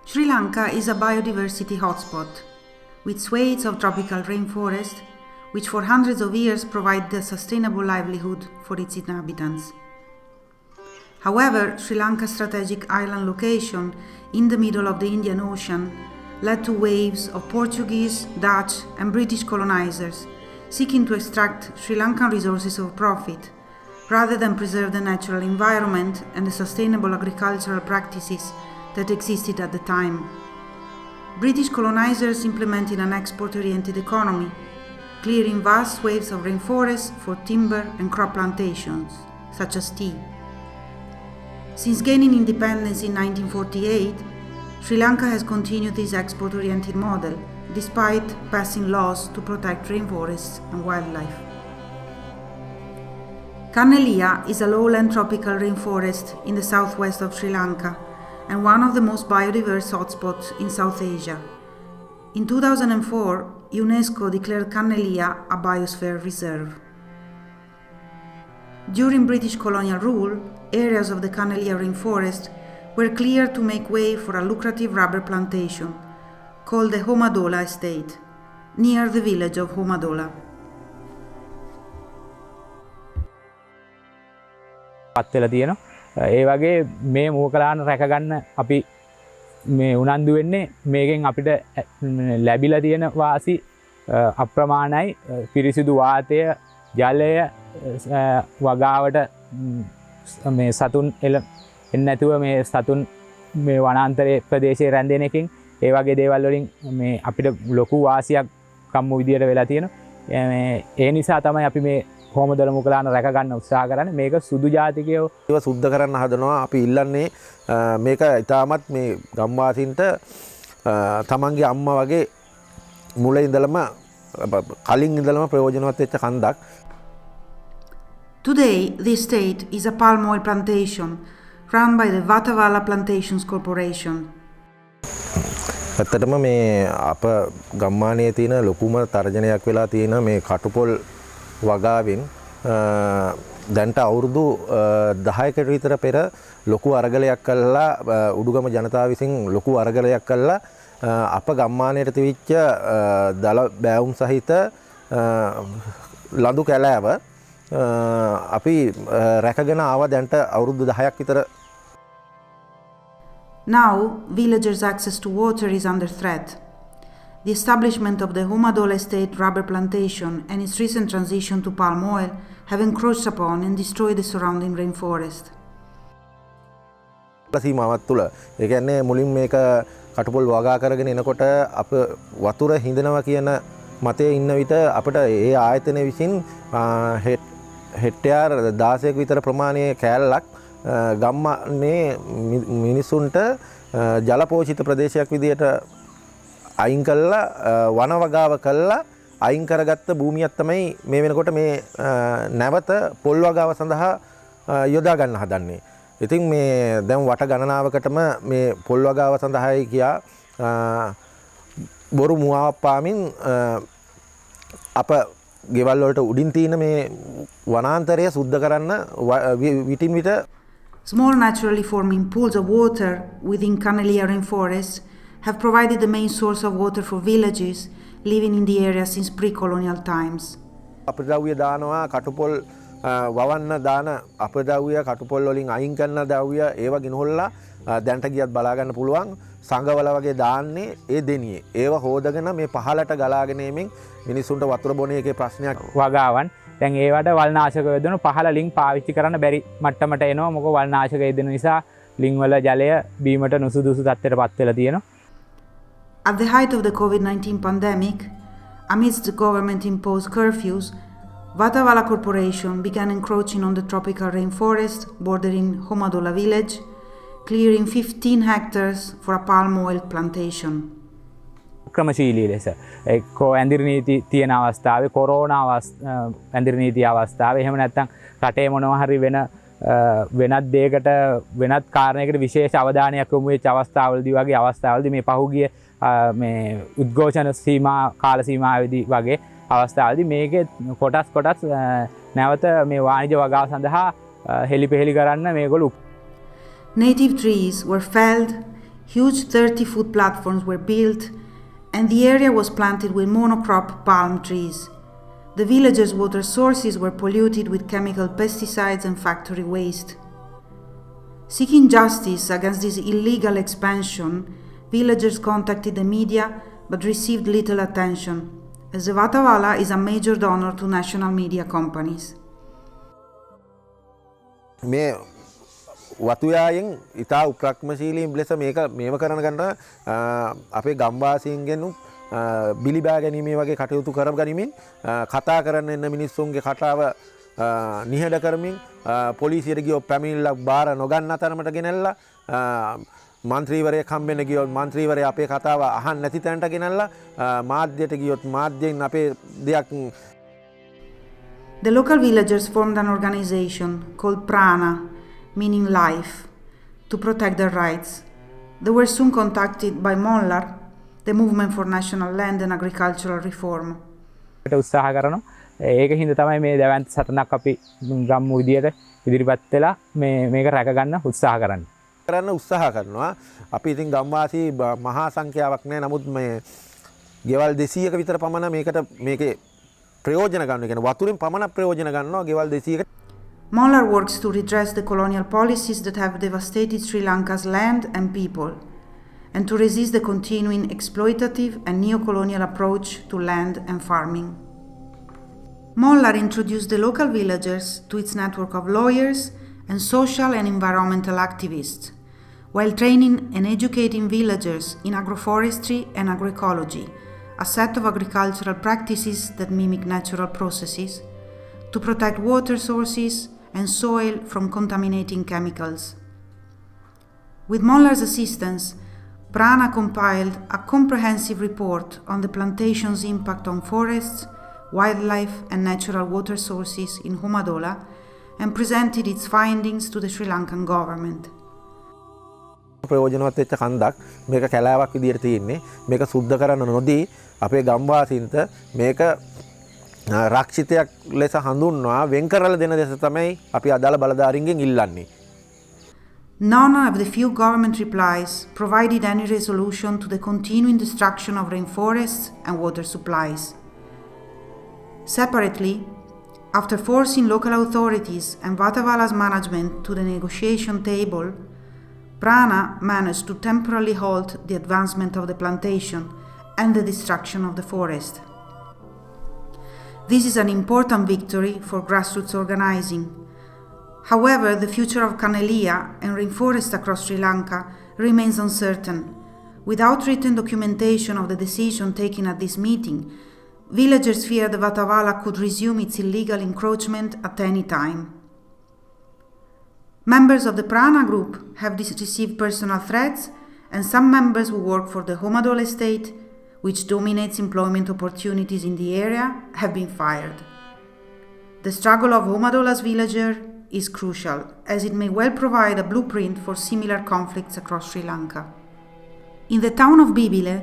Sri Lanka is a biodiversity hotspot, with swathes of tropical rainforest, which for hundreds of years provide the sustainable livelihood for its inhabitants. However, Sri Lanka's strategic island location in the middle of the Indian Ocean led to waves of Portuguese, Dutch, and British colonizers seeking to extract Sri Lankan resources for profit, rather than preserve the natural environment and the sustainable agricultural practices that existed at the time. British colonizers implemented an export-oriented economy, clearing vast swathes of rainforest for timber and crop plantations, such as tea. Since gaining independence in 1948, Sri Lanka has continued this export-oriented model, despite passing laws to protect rainforests and wildlife. Kannelia is a lowland tropical rainforest in the southwest of Sri Lanka and one of the most biodiverse hotspots in South Asia. In 2004, UNESCO declared Kannelia a biosphere reserve. During British colonial rule, areas of the Kannelia rainforest were cleared to make way for a lucrative rubber plantation called the Homadola Estate, near the village of Homadola. පත්වෙලා තියෙනවා. ඒ වගේ මේ මූකලාන රැකගන්න අපි මේ උනන්දු වෙන්නේ මේකෙන් අපිට ලැබිලා තියෙන වාසි අප්‍රමාණයි. පිරිසිදු වාතය, ජලය, වගාවට මේ සතුන් එන්නේ නැතුව මේ සතුන් මේ වනාන්තරයේ ප්‍රදේශයේ රැඳෙන එකෙන් ඒ වගේ දේවල් වලින් මේ අපිට ලොකු වාසියක් කම්මු විදියට වෙලා තියෙනවා. ඒ නිසා තමයි අපි මේ කොහොමදල මුකලාන රැක ගන්න උත්සාහ කරන්නේ. මේක සුදු ජාතිකයෝ ඒව සුද්ධ කරන්න හදනවා. අපි ඉල්ලන්නේ මේක ඉතාමත් මේ ගම්වාසීන්ට තමන්ගේ අම්මා වගේ මුල ඉඳලම කලින් ඉඳලම ප්‍රයෝජනවත් වෙච්ච කන්දක්. Today, this estate is a palm oil plantation run by the Vatavalla Plantations Corporation. ඇත්තටම මේ අප ගම්මානයේ තියෙන ලොකුම තර්ජනයක් වෙලා තියෙන මේ කටුපොල් වගාවෙන් දැන්ට අවුරුදු 10කට විතර පෙර ලොකු අරගලයක් කළා උඩුගම ජනතාව විසින් ලොකු අරගලයක් කළා අප ගම්මානයට තිබිච්ච දල බෑවුම් සහිත ලඳු කැලෑව අපි රැකගෙන ආවා දැන්ට අවුරුදු 10ක් විතර. Now, villagers' access to water is under threat. The establishment of the Homadola Estate rubber plantation and its recent transition to palm oil have encroached upon and destroyed the surrounding rainforest. සීමාවක් තුළ ඒ කියන්නේ මුලින් මේක කටුපොල් වගා කරගෙන එනකොට අප වතුර හිඳනවා කියන මතයේ ඉන්න විට අපිට ඒ ආයතනය විසින් හෙක්ටයාර් 16ක විතර ප්‍රමාණයේ කෑල්ලක් ගම්මානේ මිනිසුන්ට ජලපෝෂිත ප්‍රදේශයක් විදියට අයින් කළා වන වගාව කළා අයින් කරගත්ත භූමියක් තමයි මේ වෙනකොට මේ නැවත පොල් වගාව සඳහා යොදා ගන්න හදන්නේ. ඉතින් මේ දැන් වට ගණනාවකටම මේ පොල් වගාව සඳහායි කියා බොරු මුවාවක් පාමින් අප ගෙවල් වලට උඩින් තියෙන මේ වනාන්තරය සුද්ධ කරන්න විටින් විට Small naturally forming pools of water within Kannelia rainforest have provided the main source of water for villages living in the area since pre-colonial times. අපද්‍රව්‍ය දානවා කටුපොල් වවන්න දාන අපද්‍රව්‍ය කටුපොල් වලින් අයින් කරන ද්‍රව්‍ය ඒව ගිනහොල්ලා දැන්ට ගියත් බලා ගන්න පුළුවන් සංගවල වගේ දාන්නේ ඒ දෙනියේ. ඒව හොදගෙන මේ පහලට ගලාගෙන එමින් මිනිසුන්ට වතුර බොන එකේ ප්‍රශ්නයක් වගාවන් දැන් ඒවට වල්නාශක යොදන පහළ ලිං පාවිච්චි කරන්න බැරි මට්ටමට එනවා. මොකද වල්නාශක යෙදෙන නිසා ලිං වල ජලය බීමට නුසුදුසු තත්ත්වයට පත් වෙලා තියෙනවා. At the height of the COVID-19 pandemic, amidst the government-imposed curfews, Vatavalla Corporation began encroaching on the tropical rainforest bordering Homadola village, clearing 15 hectares for a palm oil plantation. ක්‍රමශීලී ලෙස එක්කෝ ඇඳිරි නීති තියෙන අවස්ථාවේ කොරෝනා ඇඳිරි නීති අවස්ථාවේ එහෙම නැත්නම් රටේ මොනවා හරි වෙනත් දෙයකට වෙනත් කාරණයකට විශේෂ අවධානයක් යොමු වෙච්ච අවස්ථාවලදී වගේ අවස්ථාවලදී මේ පහුගිය මේ උද්ඝෝෂණ සීමා කාල සීමාවේදී වගේ අවස්ථාවලදී මේකේ කොටස් නැවත මේ වාණිජ වගාව සඳහා හෙලිපෙහෙලි කරන්න මේගොල්ලෝ Native trees were felled, Huge 30-foot platforms were built, and the area was planted with monocrop palm trees. The villagers' water sources were polluted with chemical pesticides and factory waste. Seeking justice against this illegal expansion, villagers contacted the media but received little attention, as the Vatavala is a major donor to national media companies. මේ වතුයායෙන් ඉතා උපක්‍රමශීලී ලෙස මේව කරන ගන්න අපේ ගම්වාසීන්ගෙන් බිලිබෑ ගැනීමේ වගේ කටයුතු කර ගනිමින් කතා කරන්න එන්න මිනිස්සුන්ගේ කතාව නිහඬ කරමින් පොලිසියට ගියොත් පැමිණිල්ලක් බාර නොගන්න තරමට ගෙනල්ලා මන්ත්‍රීවරයෙක් හම්බෙන්න ගියොත් මන්ත්‍රීවරයා අපේ කතාව අහන්න නැති තැනට ගෙනල්ලා මාධ්‍යයට ගියොත් මාධ්‍යයෙන් අපේ දෙයක්. The local villagers formed an organization called Prana, meaning life, to protect their rights. They were soon contacted by MONLAR, the Movement for National Land and Agricultural Reform. උත්සාහ කරනවා. ඒක හින්දා තමයි මේ දැවැන්ත සටනක් අපි ගම්මු විදියට ඉදිරිපත් වෙලා මේක රැක ගන්න උත්සාහ කරන්නේ. කරන්න උත්සාහ කරනවා. අපි ඉතින් ගම්වාසී මහා සංඛ්‍යාවක් නෑ. නමුත් මේ ගෙවල් 200ක විතර පමණ මේකේ ප්‍රයෝජන ගන්න. කියන්නේ වතුරෙන් පමණ ප්‍රයෝජන ගන්නවා ගෙවල් 200ක. MONLAR works to redress the colonial policies that have devastated Sri Lanka's land and people, and to resist the continuing exploitative and neo-colonial approach to land and farming. MONLAR introduced the local villagers to its network of lawyers and social and environmental activists, while training and educating villagers in agroforestry and agroecology, a set of agricultural practices that mimic natural processes, to protect water sources and soil from contaminating chemicals. With MONLAR's assistance, Prana compiled a comprehensive report on the plantation's impact on forests, wildlife and natural water sources in Homadola and presented its findings to the Sri Lankan government. ප්‍රයෝජනවත් වෙච්ච කන්දක් මේක කැලෑවක් විදියට තියෙන්නේ. මේක සුද්ධ කරන්න නොදී අපේ ගම්වාසීන්ට මේක රක්ෂිතයක් ලෙස හඳුන්වා වෙන් කරලා දෙන දෙස තමයි අපි අදාළ බලධාරීන්ගෙන් ඉල්ලන්නේ. None of the few government replies provided any resolution to the continuing destruction of rainforests and water supplies. Separately, after forcing local authorities and Vatavala's management to the negotiation table, Prana managed to temporarily halt the advancement of the plantation and the destruction of the forest. This is an important victory for grassroots organizing. However, the future of Canelia and rainforests across Sri Lanka remains uncertain. Without written documentation of the decision taken at this meeting, villagers fear the Vatavala could resume its illegal encroachment at any time. Members of the Prana group have received personal threats, and some members who work for the Homadola estate, which dominates employment opportunities in the area, have been fired. The struggle of Homadola's villager is crucial, as it may well provide a blueprint for similar conflicts across Sri Lanka. In the town of Bibile,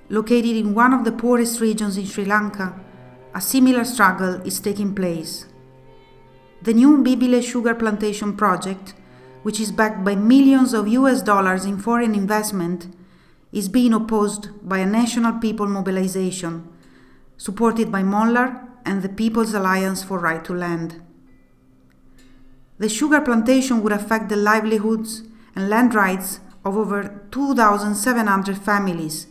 located in one of the poorest regions in Sri Lanka, a similar struggle is taking place. The new Bibile sugar plantation project, which is backed by millions of US dollars in foreign investment, is being opposed by a national people mobilization, supported by MONLAR and the People's Alliance for Right to Land. The sugar plantation would affect the livelihoods and land rights of over 2,700 families,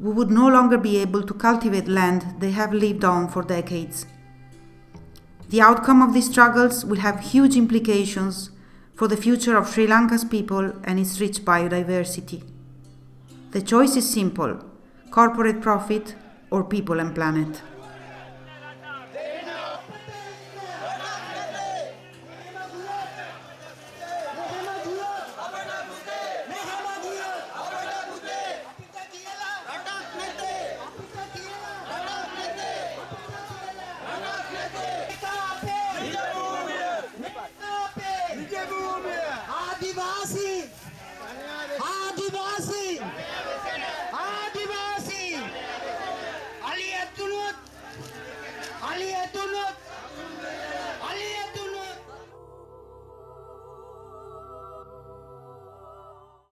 who would no longer be able to cultivate land they have lived on for decades. The outcome of these struggles will have huge implications for the future of Sri Lanka's people and its rich biodiversity. The choice is simple: corporate profit or people and planet. Ali Atulot